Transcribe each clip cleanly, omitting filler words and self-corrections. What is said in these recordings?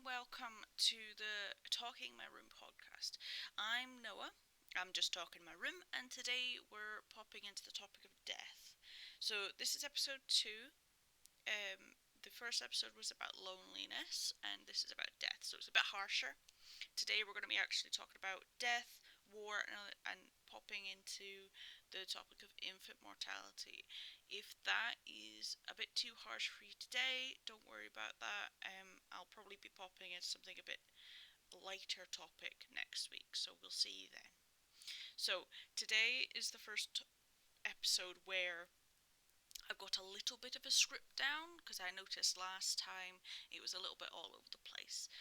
and welcome to the Talking My Room podcast. I'm Noah. I'm just talking my room, and today we're popping into the topic of death. So, this is episode 2. The first episode was about loneliness, and this is about death, so it's a bit harsher. Today we're going to be actually talking about death, war, and popping into the topic of infant mortality. If that is a bit too harsh for you today, don't worry about that. I'll probably be popping into something a bit lighter topic next week, so we'll see you then. So today is the first episode where I've got a little bit of a script down because I noticed last time it was a little bit all over the place.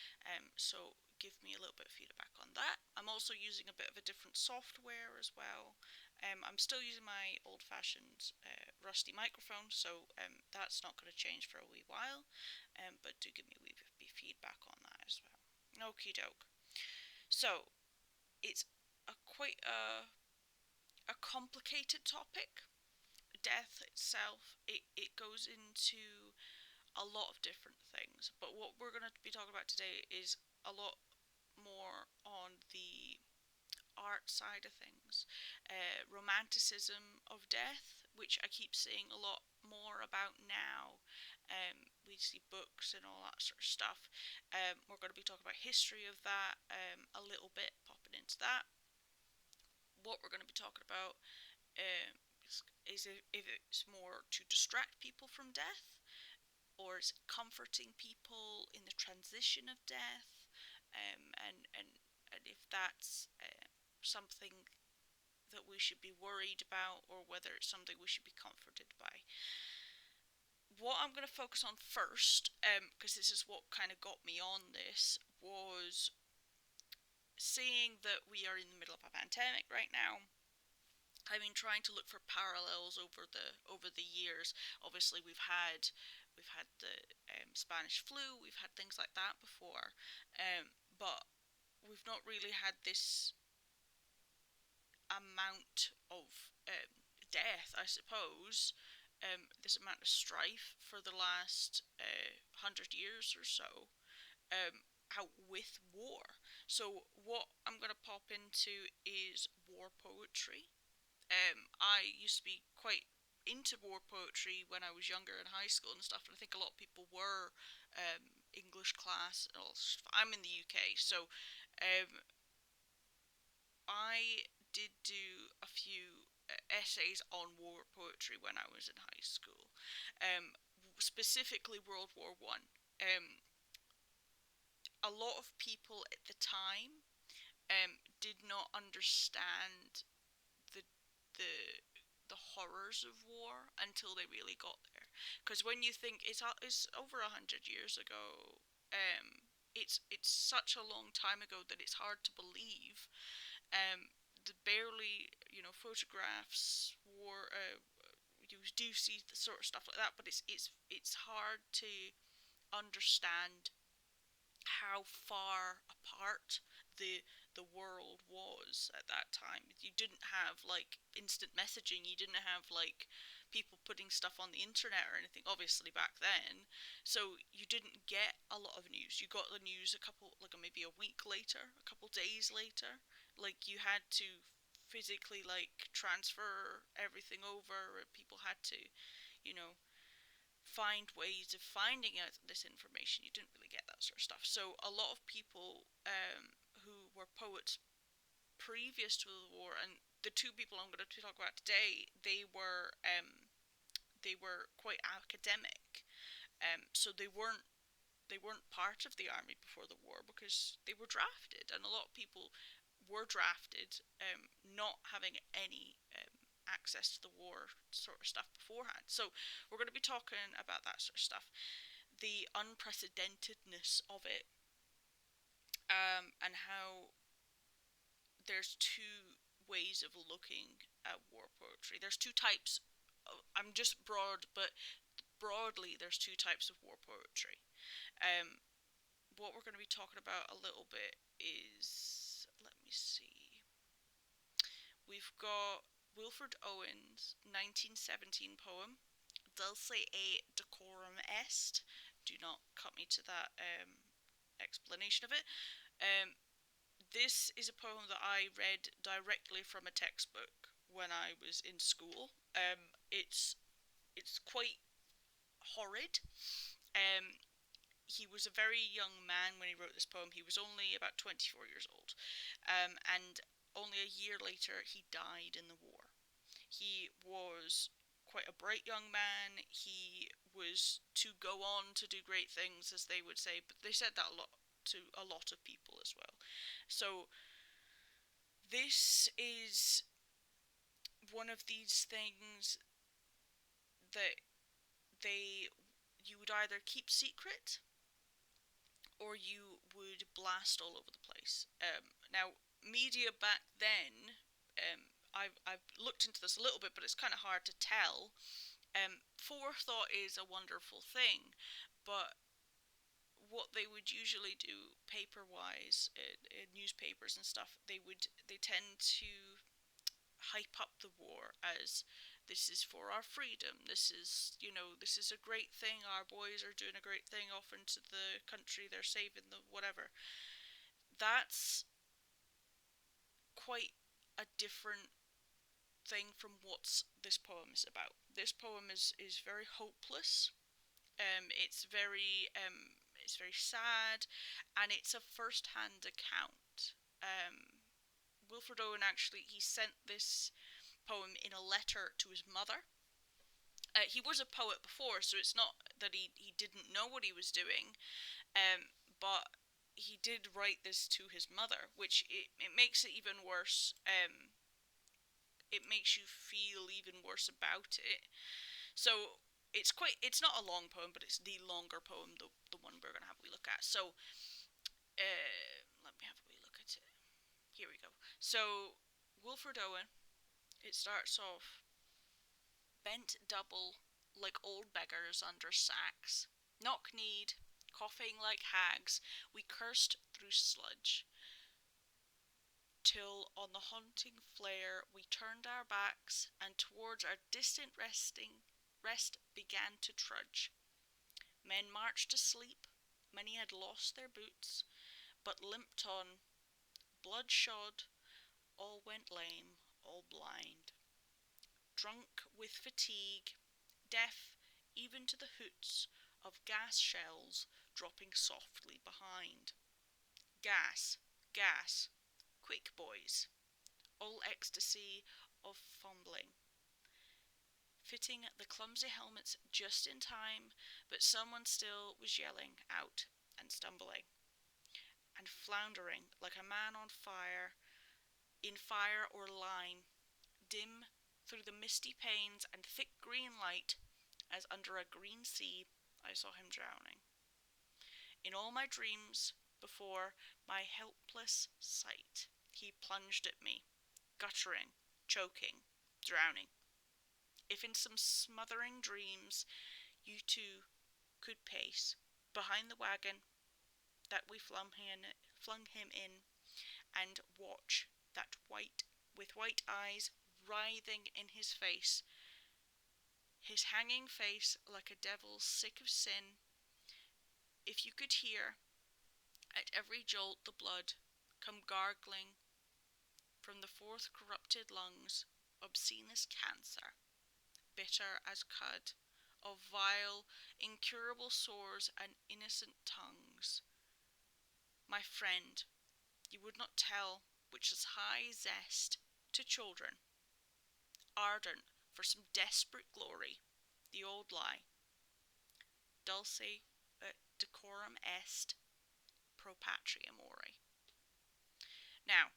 So give me a little bit of feedback on that. I'm also using a bit of a different software as well. I'm still using my old-fashioned rusty microphone, so that's not going to change for a wee while. But do give me a wee bit of feedback on that as well. Okie doke. So it's quite a complicated topic. Death itself, it goes into a lot of different things. But what we're going to be talking about today is a lot more on the art side of things. Romanticism of death, which I keep seeing a lot more about now. We see books and all that sort of stuff. We're going to be talking about history of that a little bit, popping into that. What we're going to be talking about is if it's more to distract people from death, or is it comforting people in the transition of death, and if that's something that we should be worried about, or whether it's something we should be comforted by. What I'm going to focus on first, because this is what kind of got me on this, was seeing that we are in the middle of a pandemic right now. I've been trying to look for parallels over the years. Obviously, we've had the Spanish flu, we've had things like that before, but we've not really had this amount of death, I suppose. This amount of strife for the last 100 years or so. Out with war. So what I'm gonna pop into is war poetry. I used to be quite into war poetry when I was younger in high school and stuff, and I think a lot of people were. English class and all stuff. I'm in the UK, so I did do a few essays on war poetry when I was in high school, specifically World War One. A lot of people at the time did not understand the the the horrors of war until they really got there. Because when you think it's over 100 years ago, it's such a long time ago that it's hard to believe. The barely photographs war. You do see the sort of stuff like that, but it's hard to understand how far apart the world was at that time. You didn't have like instant messaging. You didn't have like people putting stuff on the internet or anything. Obviously back then, so you didn't get a lot of news. You got the news a couple, like maybe a week later, a couple days later. Like you had to physically like transfer everything over. People had to, you know, find ways of finding out this information. You didn't really get that sort of stuff. So a lot of people who were poets previous to the war, and the two people I'm going to talk about today, they were quite academic. So they weren't part of the army before the war because they were drafted, and a lot of people were drafted not having any access to the war sort of stuff beforehand. So we're going to be talking about that sort of stuff, the unprecedentedness of it, and how there's two ways of looking at war poetry. There's two types. I'm just broad, but broadly, there's two types of war poetry. Um, what we're going to be talking about a little bit is, let me see. We've got Wilfred Owen's 1917 poem, Dulce et decorum est. Do not cut me to that explanation of it. Um, this is a poem that I read directly from a textbook when I was in school. It's quite horrid. Um, he was a very young man when he wrote this poem. He was only about 24 years old, and only a year later he died in the war. He was quite a bright young man. He was to go on to do great things, as they would say, but they said that a lot to a lot of people as well. So this is one of these things that they you would either keep secret or you would blast all over the place. Now, media back then, I've looked into this a little bit, but it's kind of hard to tell. Forethought is a wonderful thing, but what they would usually do paper wise in newspapers and stuff, they tend to hype up the war as this is for our freedom. This is a great thing. Our boys are doing a great thing off into the country. They're saving the whatever. That's quite a different thing from what this poem is about. This poem is very hopeless. It's very sad, and it's a first-hand account. Wilfred Owen actually he sent this poem in a letter to his mother. He was a poet before, so it's not that he didn't know what he was doing, but he did write this to his mother, which it makes it even worse. It makes you feel even worse about it. So it's not a long poem, but it's the longer poem, the one we're gonna have a wee look at. So let me have a wee look at it. Here we go. So Wilfred Owen, it starts off bent double like old beggars under sacks, knock-kneed, coughing like hags, we cursed through sludge, till on the haunting flare we turned our backs, and towards our distant rest began to trudge. Men marched asleep, many had lost their boots, but limped on, bloodshod, all went lame, all blind. Drunk with fatigue, deaf even to the hoots of gas shells dropping softly behind. Gas, gas, quick boys, all ecstasy of fumbling. Fitting the clumsy helmets just in time, but someone still was yelling out and stumbling, and floundering like a man on fire, in fire or line, dim through the misty panes and thick green light, as under a green sea I saw him drowning. In all my dreams, before my helpless sight, he plunged at me, guttering, choking, drowning. If in some smothering dreams you too could pace behind the wagon that we flung him in, and watch that with white eyes writhing in his face, his hanging face like a devil sick of sin, if you could hear at every jolt the blood come gargling from the fourth corrupted lungs, obscene as cancer, bitter as cud, of vile, incurable sores and innocent tongues. My friend, you would not tell which is high zest to children, ardent for some desperate glory, the old lie, dulce et decorum est pro patria more. Now,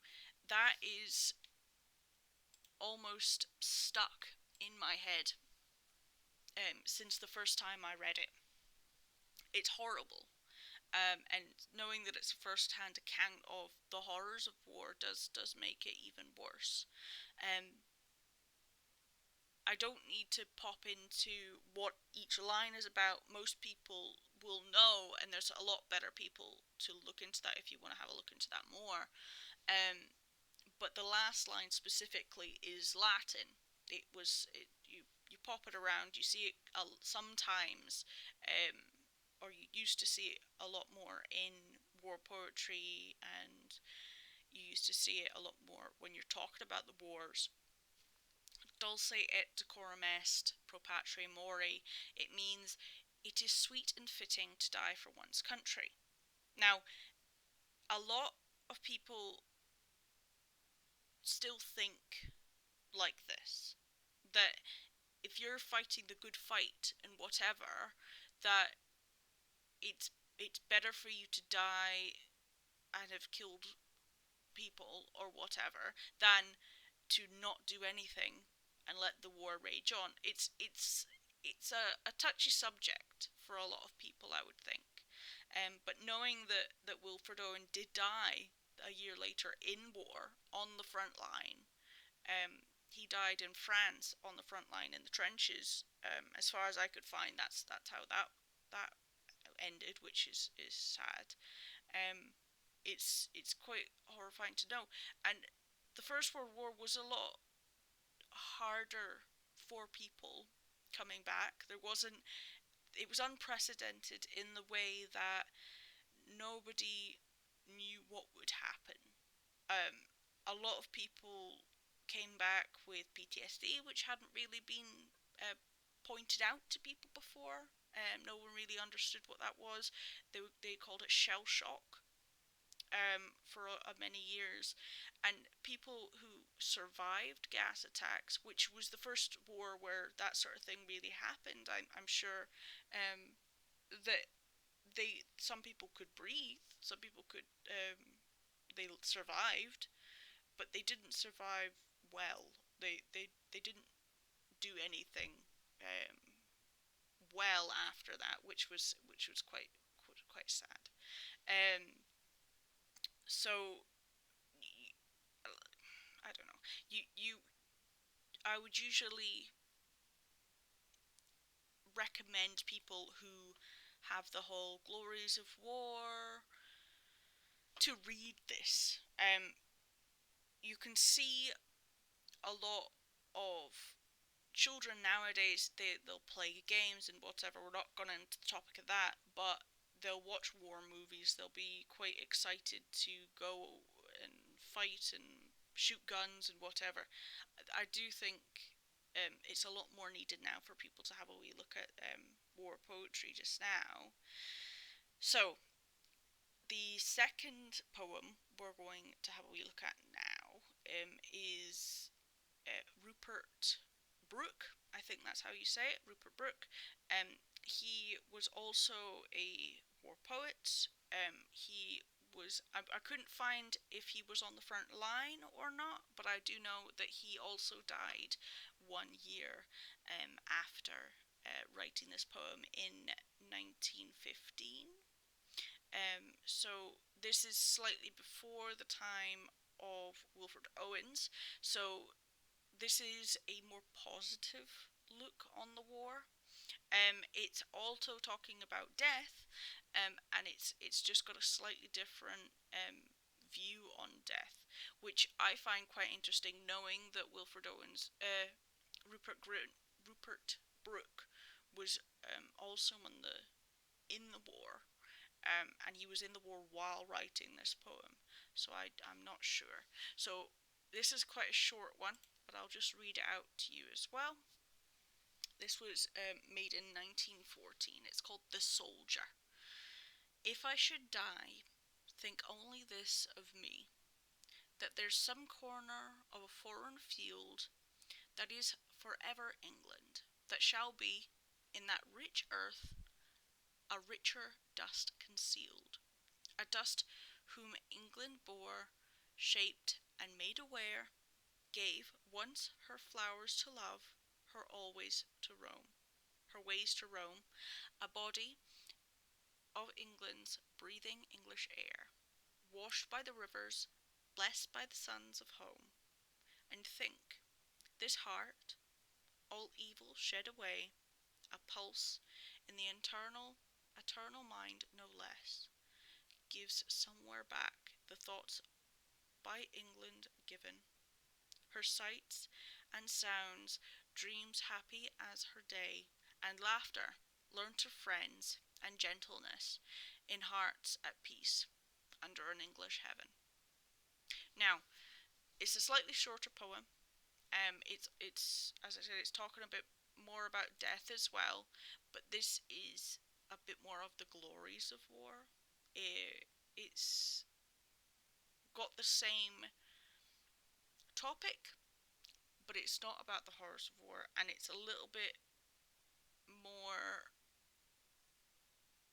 that is almost stuck in my head since the first time I read it. It's horrible. And knowing that it's a first-hand account of the horrors of war does make it even worse. I don't need to pop into what each line is about. Most people will know, and there's a lot better people to look into that if you want to have a look into that more. But the last line specifically is Latin. You pop it around, you see it sometimes, or you used to see it a lot more in war poetry, and you used to see it a lot more when you're talking about the wars. Dulce et decorum est pro patria mori. It means it is sweet and fitting to die for one's country. Now, a lot of people still think like this, that if you're fighting the good fight and whatever, that it's it's better for you to die and have killed people or whatever than to not do anything and let the war rage on. It's a touchy subject for a lot of people, I would think. But knowing that Wilfred Owen did die a year later in war on the front line, he died in France on the front line in the trenches. As far as I could find, that's how that ended, which is sad. Um, it's quite horrifying to know. And the First World War was a lot harder for people coming back. There wasn't. It was unprecedented in the way that nobody knew what would happen. Um, a lot of people came back with PTSD, which hadn't really been pointed out to people before. No one really understood what that was. They called it shell shock for many years. And people who survived gas attacks, which was the first war where that sort of thing really happened, I'm sure that some people could breathe, some people could they survived, but they didn't survive well. They didn't do anything um, well after that, which was quite sad. Um, so I don't know. You I would usually recommend people who have the whole glories of war to read this. You can see a lot of children nowadays, they'll play games and whatever. We're not going into the topic of that, but they'll watch war movies. They'll be quite excited to go and fight and shoot guns and whatever. I do think it's a lot more needed now for people to have a wee look at war poetry just now. So, the second poem we're going to have a wee look at now is Rupert Brooke. I think that's how you say it, Rupert Brooke. He was also a war poet. He was. I couldn't find if he was on the front line or not, but I do know that he also died 1 year after writing this poem in 1915. So this is slightly before the time of Wilfred Owens. So this is a more positive look on the war. It's also talking about death, and it's just got a slightly different view on death, which I find quite interesting, knowing that Wilfred Owens, Rupert Brooke, was also in the war, and he was in the war while writing this poem. So I'm not sure. So this is quite a short one, but I'll just read it out to you as well. This was made in 1914. It's called The Soldier. If I should die, think only this of me, that there's some corner of a foreign field that is forever England, that shall be, in that rich earth, a richer dust concealed, a dust whom England bore, shaped and made aware, gave once her flowers to love, her always to roam, her ways to roam, a body of England's breathing English air, washed by the rivers, blessed by the suns of home. And think, this heart, all evil shed away, a pulse in the eternal mind no less, gives somewhere back the thoughts by England given, her sights and sounds, dreams happy as her day, and laughter learnt of friends, and gentleness in hearts at peace. under an English heaven. Now, it's a slightly shorter poem. It's as I said, it's talking a bit more about death as well, but this is a bit more of the glories of war. It's got the same topic, but it's not about the horrors of war, and it's a little bit more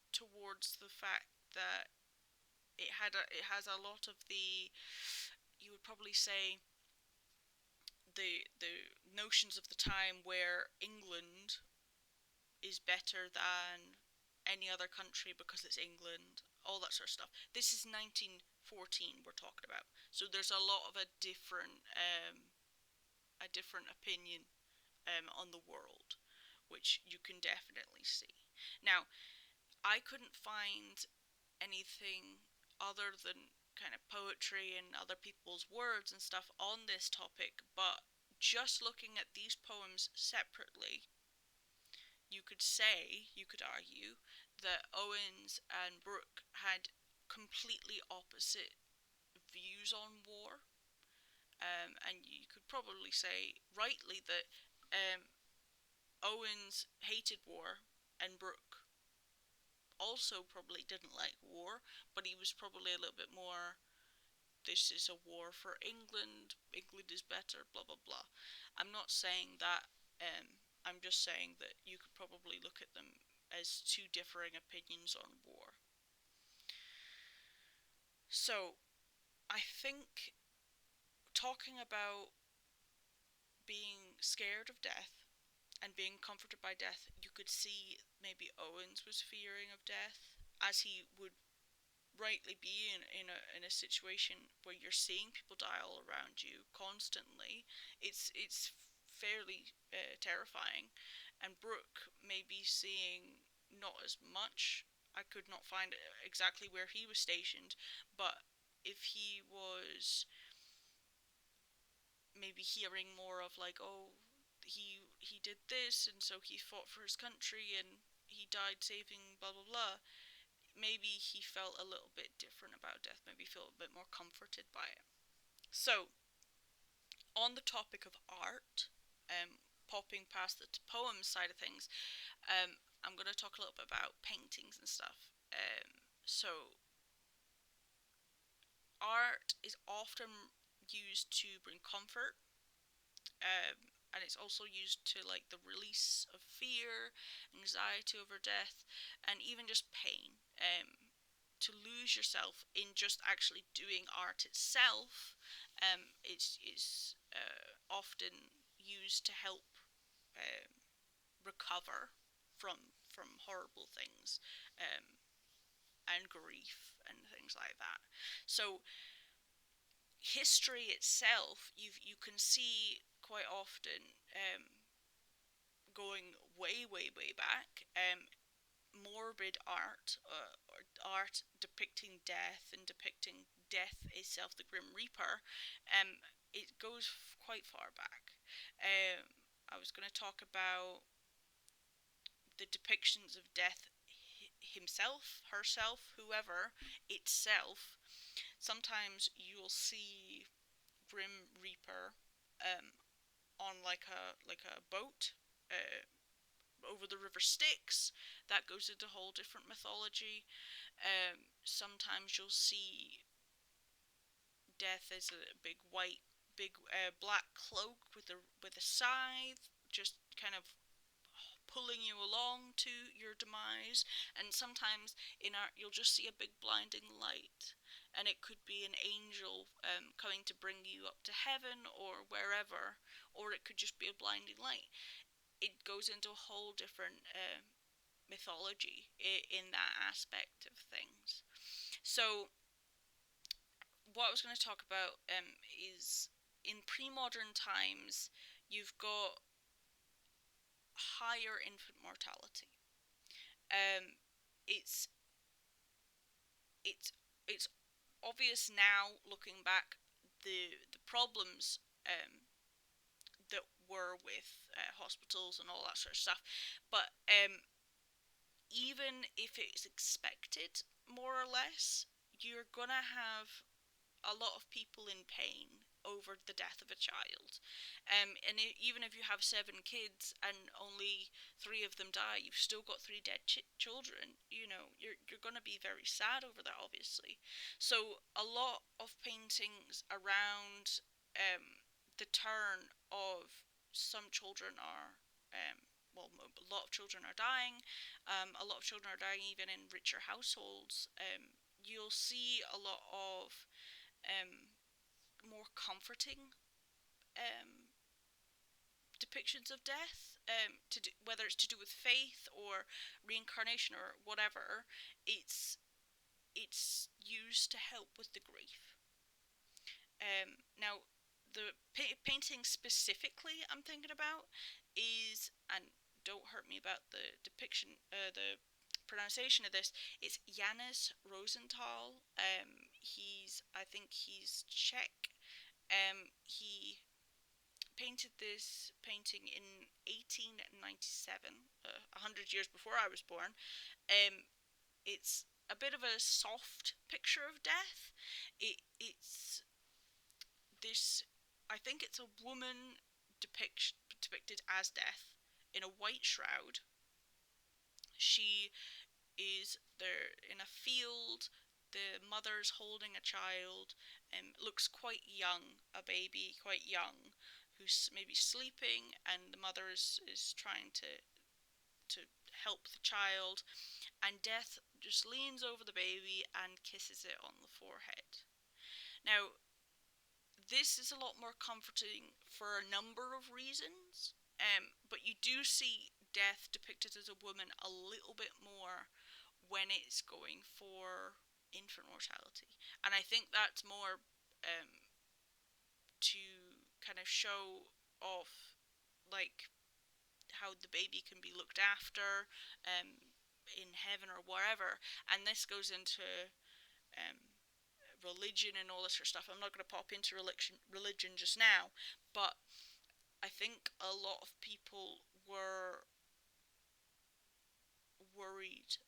towards the fact that it has a lot of the, you would probably say, the notions of the time where England is better than any other country because it's England, all that sort of stuff. This is 1914 we're talking about, so there's a lot of a different opinion on the world, which you can definitely see. Now, I couldn't find anything other than kind of poetry and other people's words and stuff on this topic, but just looking at these poems separately, you could argue, that Owens and Brooke had completely opposite views on war. And you could probably say, rightly, that Owens hated war and Brooke also probably didn't like war, but he was probably a little bit more, this is a war for England, England is better, blah blah blah. I'm not saying that, I'm just saying that you could probably look at them as two differing opinions on war. So, I think talking about being scared of death and being comforted by death, you could see maybe Owens was fearing of death, as he would rightly be in a situation where you're seeing people die all around you constantly. It's fairly terrifying, and Brooke may be seeing not as much. I could not find exactly where he was stationed, but if he was maybe hearing more of like, oh, he did this, and so he fought for his country and he died saving blah blah blah, maybe he felt a little bit different about death, maybe felt a bit more comforted by it. So, on the topic of art, popping past the poem side of things, I'm going to talk a little bit about paintings and stuff. So, art is often used to bring comfort, and it's also used to like the release of fear, anxiety over death, and even just pain. To lose yourself in just actually doing art itself, is often used to help um, recover from horrible things, um, and grief and things like that. So history itself, you can see quite often, going way back, morbid art, or art depicting death and depicting death itself, the Grim Reaper. It goes quite far back. I was going to talk about the depictions of death himself, herself, whoever, itself. Sometimes you'll see Grim Reaper um, on like a boat, over the river Styx. That goes into a whole different mythology. Sometimes you'll see death as a big black cloak with a scythe, just kind of pulling you along to your demise. And sometimes in art, you'll just see a big blinding light, and it could be an angel coming to bring you up to heaven or wherever, or it could just be a blinding light. It goes into a whole different mythology in that aspect of things. So, what I was going to talk about, is in pre-modern times, you've got higher infant mortality. Um, it's it's it's obvious now, looking back, the problems that were with hospitals and all that sort of stuff. But even if it's expected, more or less, you're gonna have a lot of people in pain over the death of a child. And even if you have 7 kids and only 3 of them die, you've still got 3 dead children. You know, you're going to be very sad over that, obviously. So a lot of paintings around the turn of some children are. A lot of children are dying. A lot of children are dying even in richer households. You'll see a lot of um, more comforting um, depictions of death, whether it's to do with faith or reincarnation or whatever. It's used to help with the grief. Now, the painting specifically I'm thinking about is, and don't hurt me about the depiction, the pronunciation of this. It's Janis Rosenthal. I think he's Czech. He painted this painting in 1897, 100 years before I was born. It's a bit of a soft picture of death. It's this. I think it's a woman depicted as death in a white shroud. She is there in a field. The mother's holding a child, looks quite young, a baby, quite young, who's maybe sleeping, and the mother is trying to help the child, and Death just leans over the baby and kisses it on the forehead. Now, this is a lot more comforting for a number of reasons, but you do see Death depicted as a woman a little bit more when it's going for infant mortality. And I think that's more to kind of show off, like, how the baby can be looked after in heaven or wherever. And this goes into um, religion and all this sort of stuff. I'm not going to pop into religion just now, but I think a lot of people were worried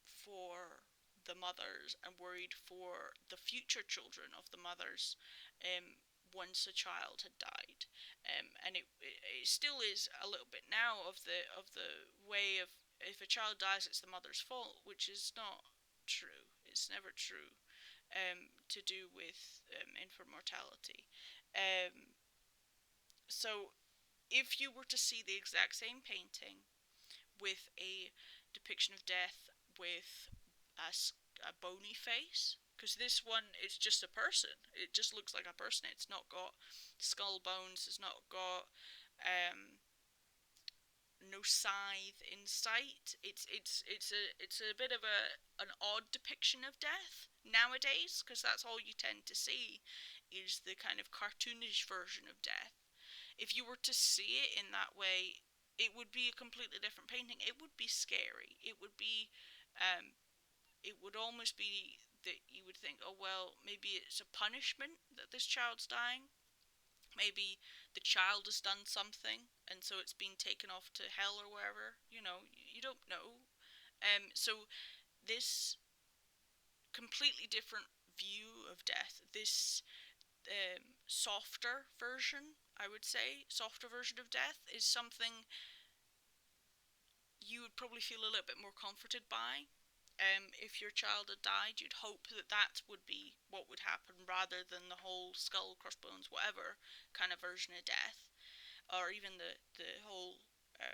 for the mothers and worried for the future children of the mothers once a child had died, and it still is a little bit now of the way of, if a child dies it's the mother's fault, which is not true. It's never true. To do with infant mortality. So if you were to see the exact same painting with a depiction of death with a bony face, because this one is just a person. It just looks like a person. It's not got skull bones. It's not got no scythe in sight. It's a bit of an odd depiction of death nowadays, because that's all you tend to see is the kind of cartoonish version of death. If you were to see it in that way, it would be a completely different painting. It would be scary. Um, it would almost be that you would think, oh well, maybe it's a punishment that this child's dying. Maybe the child has done something, and so it's been taken off to hell or wherever. You don't know. So this completely different view of death, this softer version, I would say, softer version of death, is something you would probably feel a little bit more comforted by. If your child had died, you'd hope that that would be what would happen rather than the whole skull, crossbones, whatever kind of version of death, or even the whole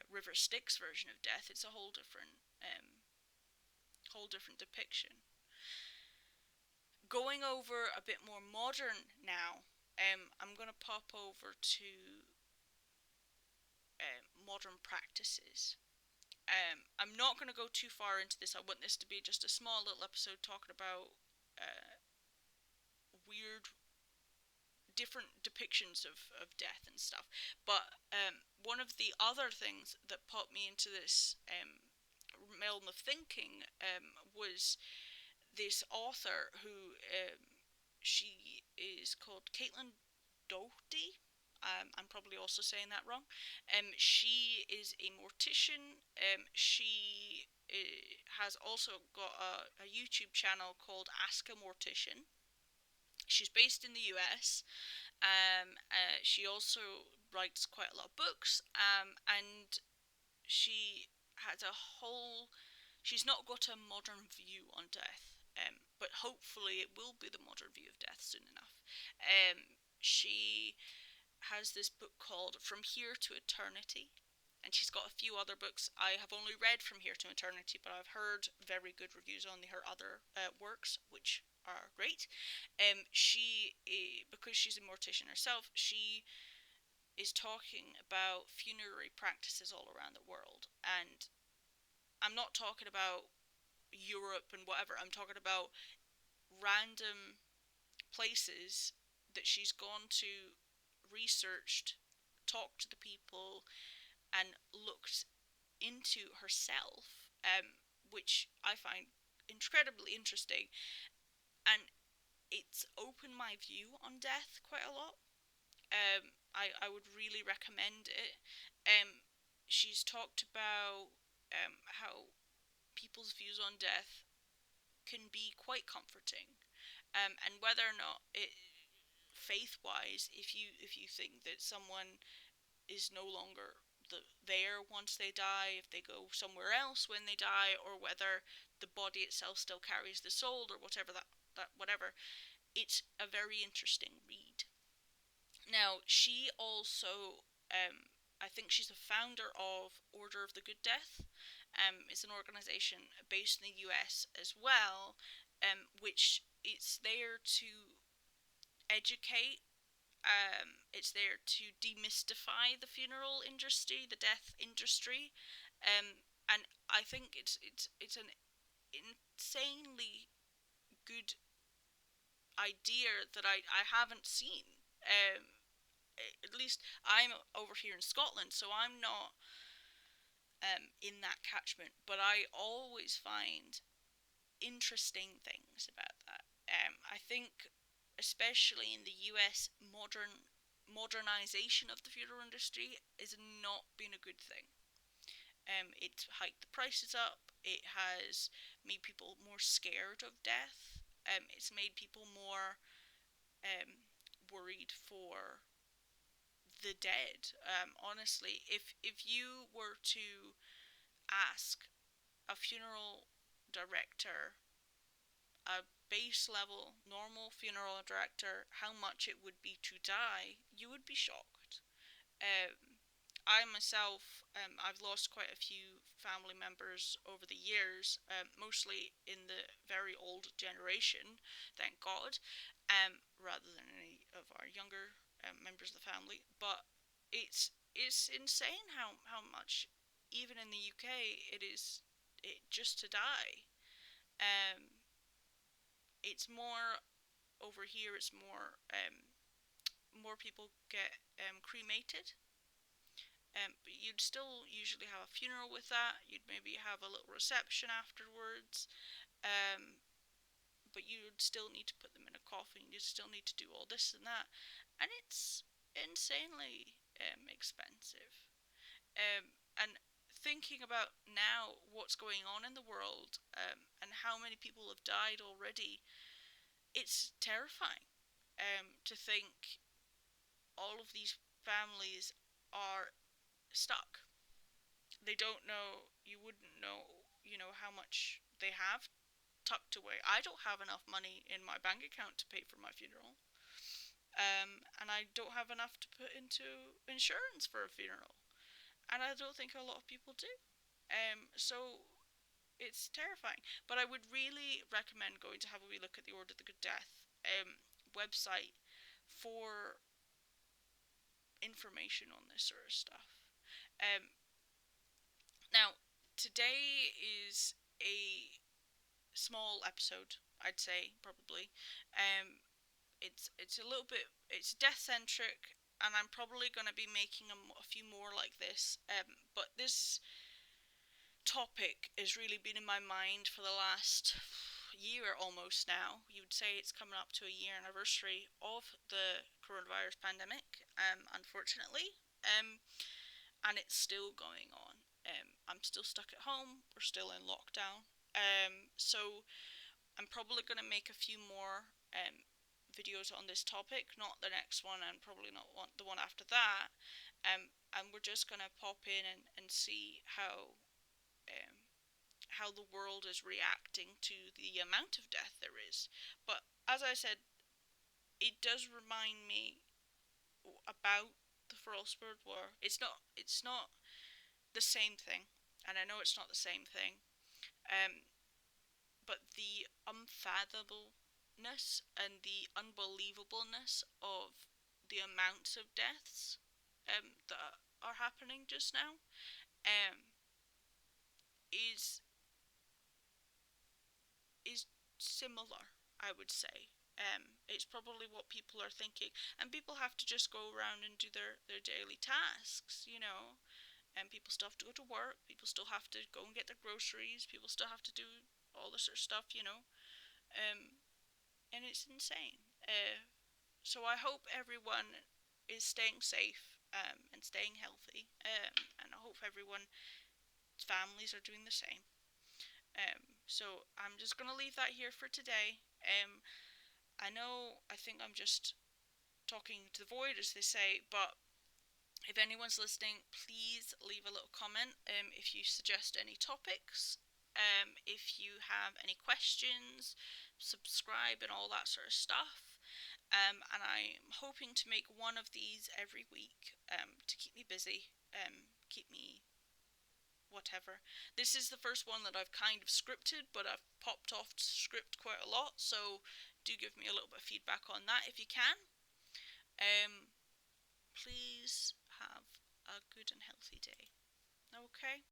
River Styx version of death. It's a whole different depiction. Going over a bit more modern now, I'm going to pop over to modern practices. I'm not going to go too far into this. I want this to be just a small little episode talking about weird, different depictions of death and stuff. But one of the other things that put me into this realm of thinking was this author who she is called Caitlin Doughty. I'm probably also saying that wrong. She is a mortician. She has also got a YouTube channel called Ask a Mortician. She's based in the US. She also writes quite a lot of books, and she has a whole. She's not got a modern view on death, but hopefully it will be the modern view of death soon enough. She has this book called From Here to Eternity, and she's got a few other books. I have only read From Here to Eternity, but I've heard very good reviews on her other works, which are great. Because she's a mortician herself, she is talking about funerary practices all around the world. And I'm not talking about Europe and whatever, I'm talking about random places that she's gone to, researched, talked to the people, and looked into herself, which I find incredibly interesting. And it's opened my view on death quite a lot. I would really recommend it. She's talked about how people's views on death can be quite comforting, and whether or not it, faith-wise, if you think that someone is no longer there once they die, if they go somewhere else when they die, or whether the body itself still carries the soul, or whatever that whatever. It's a very interesting read. Now, she also, I think she's a founder of Order of the Good Death. It's an organization based in the US as well, which it's there to educate. It's there to demystify the funeral industry, the death industry, and I think it's an insanely good idea that I haven't seen. At least I'm over here in Scotland, so I'm not in that catchment, but I always find interesting things about that. I think, especially in the US, modernization of the funeral industry has not been a good thing. It's hiked the prices up. It has made people more scared of death. It's made people more worried for the dead. Honestly, if you were to ask a funeral director, a base level normal funeral director, how much it would be to die, you would be shocked. I myself, I've lost quite a few family members over the years, mostly in the very old generation, thank God, rather than any of our younger members of the family. But it's insane how much, even in the UK, it just to die. Um, it's more over here. It's more people get cremated. But you'd still usually have a funeral with that. You'd maybe have a little reception afterwards. Um, but you'd still need to put them in a coffin. You'd still need to do all this and that, and it's insanely expensive. And thinking about now what's going on in the world, and how many people have died already, it's terrifying. To think all of these families are stuck. They don't know. You wouldn't know. How much they have tucked away. I don't have enough money in my bank account to pay for my funeral. And I don't have enough to put into insurance for a funeral. And I don't think a lot of people do. So it's terrifying. But I would really recommend going to have a wee look at the Order of the Good Death website for information on this sort of stuff. Um, Now, today is a small episode, I'd say, probably. It's a little bit, it's death centric, and I'm probably going to be making a few more like this. But this topic has really been in my mind for the last year almost now. You would say it's coming up to a year anniversary of the coronavirus pandemic, unfortunately. And it's still going on. I'm still stuck at home. We're still in lockdown. So I'm probably going to make a few more videos on this topic. Not the next one, and probably not the one after that. And we're just going to pop in and see how the world is reacting to the amount of death there is. But as I said, it does remind me about the First World War. It's not the same thing, and I know it's not the same thing. Um, but the unfathomableness and the unbelievableness of the amounts of deaths that are happening just now um, is is similar, I would say. It's probably what people are thinking, and people have to just go around and do their daily tasks, and people still have to go to work, people still have to go and get their groceries, people still have to do all this sort of stuff. Um, and it's insane. So I hope everyone is staying safe and staying healthy, and I hope everyone's families are doing the same. So I'm just gonna leave that here for today. I think I'm just talking to the void, as they say, but if anyone's listening, please leave a little comment if you suggest any topics, if you have any questions, subscribe, and all that sort of stuff. And I'm hoping to make one of these every week to keep me busy, keep me whatever. This is the first one that I've kind of scripted, but I've popped off script quite a lot, so do give me a little bit of feedback on that if you can. Um, Please have a good and healthy day. Okay?